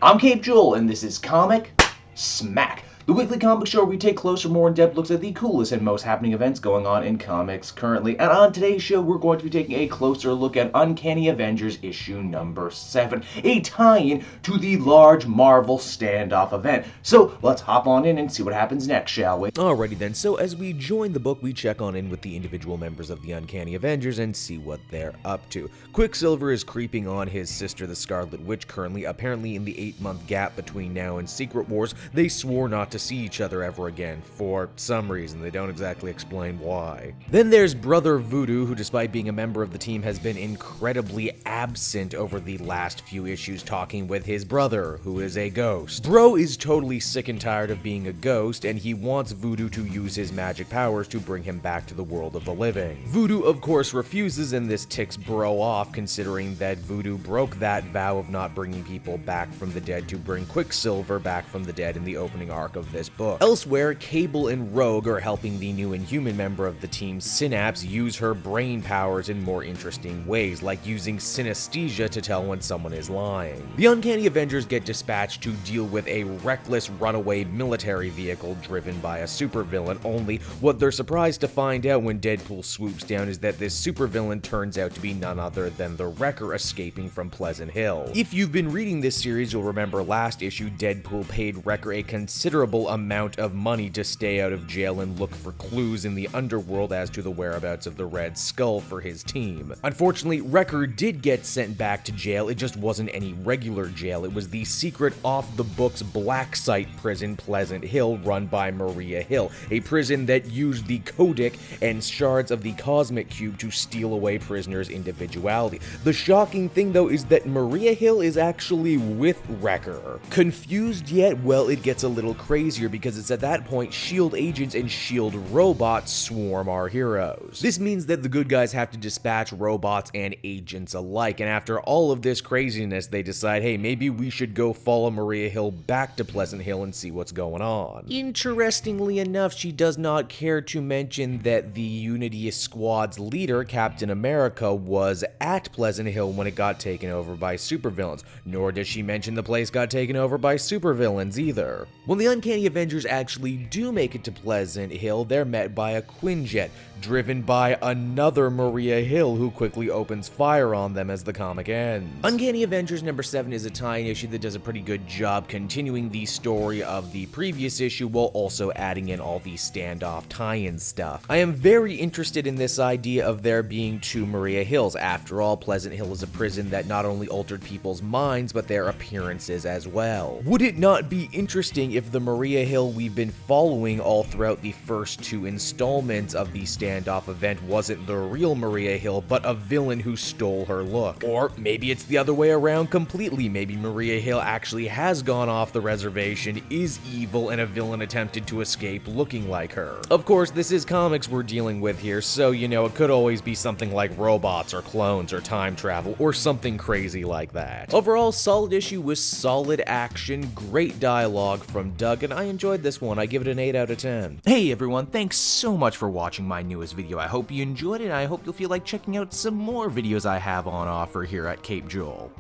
I'm Cape Joel, and this is Comic Smack, the weekly comic show where we take closer, more in-depth looks at the coolest and most happening events going on in comics currently. And on today's show, we're going to be taking a closer look at Uncanny Avengers issue number 7, a tie-in to the large Marvel Standoff event. So let's hop on in and see what happens next, shall we? Alrighty then, so as we join the book, we check on in with the individual members of the Uncanny Avengers and see what they're up to. Quicksilver is creeping on his sister, the Scarlet Witch, currently. Apparently in the 8-month gap between now and Secret Wars, they swore not to see each other ever again, for some reason. They don't exactly explain why. Then there's Brother Voodoo, who despite being a member of the team has been incredibly absent over the last few issues, talking with his brother, who is a ghost. Bro is totally sick and tired of being a ghost, and he wants Voodoo to use his magic powers to bring him back to the world of the living. Voodoo, of course, refuses, and this ticks Bro off, considering that Voodoo broke that vow of not bringing people back from the dead to bring Quicksilver back from the dead in the opening arc of this book. Elsewhere, Cable and Rogue are helping the new Inhuman member of the team, Synapse, use her brain powers in more interesting ways, like using synesthesia to tell when someone is lying. The Uncanny Avengers get dispatched to deal with a reckless runaway military vehicle driven by a supervillain, only what they're surprised to find out when Deadpool swoops down is that this supervillain turns out to be none other than the Wrecker escaping from Pleasant Hill. If you've been reading this series, you'll remember last issue Deadpool paid Wrecker a considerable amount of money to stay out of jail and look for clues in the underworld as to the whereabouts of the Red Skull for his team. Unfortunately, Wrecker did get sent back to jail. It just wasn't any regular jail. It was the secret off-the-books black site prison Pleasant Hill run by Maria Hill, a prison that used the Codic and shards of the Cosmic Cube to steal away prisoners' individuality. The shocking thing, though, is that Maria Hill is actually with Wrecker. Confused yet? Well, it gets a little crazier because it's at that point S.H.I.E.L.D. agents and S.H.I.E.L.D. robots swarm our heroes. This means that the good guys have to dispatch robots and agents alike, and after all of this craziness, they decide, hey, maybe we should go follow Maria Hill back to Pleasant Hill and see what's going on. Interestingly enough, she does not care to mention that the Unity Squad's leader, Captain America, was at Pleasant Hill when it got taken over by supervillains, nor does she mention the place got taken over by supervillains either. When the Uncanny Avengers actually do make it to Pleasant Hill, they're met by a Quinjet, driven by another Maria Hill, who quickly opens fire on them as the comic ends. Uncanny Avengers number 7 is a tie-in issue that does a pretty good job continuing the story of the previous issue while also adding in all the Standoff tie-in stuff. I am very interested in this idea of there being 2 Maria Hills. After all, Pleasant Hill is a prison that not only altered people's minds, but their appearances as well. Would it not be interesting if the Maria Hill we've been following all throughout the first 2 installments of the Standoff event wasn't the real Maria Hill, but a villain who stole her look? Or maybe it's the other way around completely. Maybe Maria Hill actually has gone off the reservation, is evil, and a villain attempted to escape looking like her. Of course, this is comics we're dealing with here, so you know, it could always be something like robots or clones or time travel or something crazy like that. Overall, solid issue with solid action, great dialogue from Doug, and I enjoyed this one. I give it an 8 out of 10. Hey everyone, thanks so much for watching my newest video. I hope you enjoyed it, and I hope you'll feel like checking out some more videos I have on offer here at Cape Joel.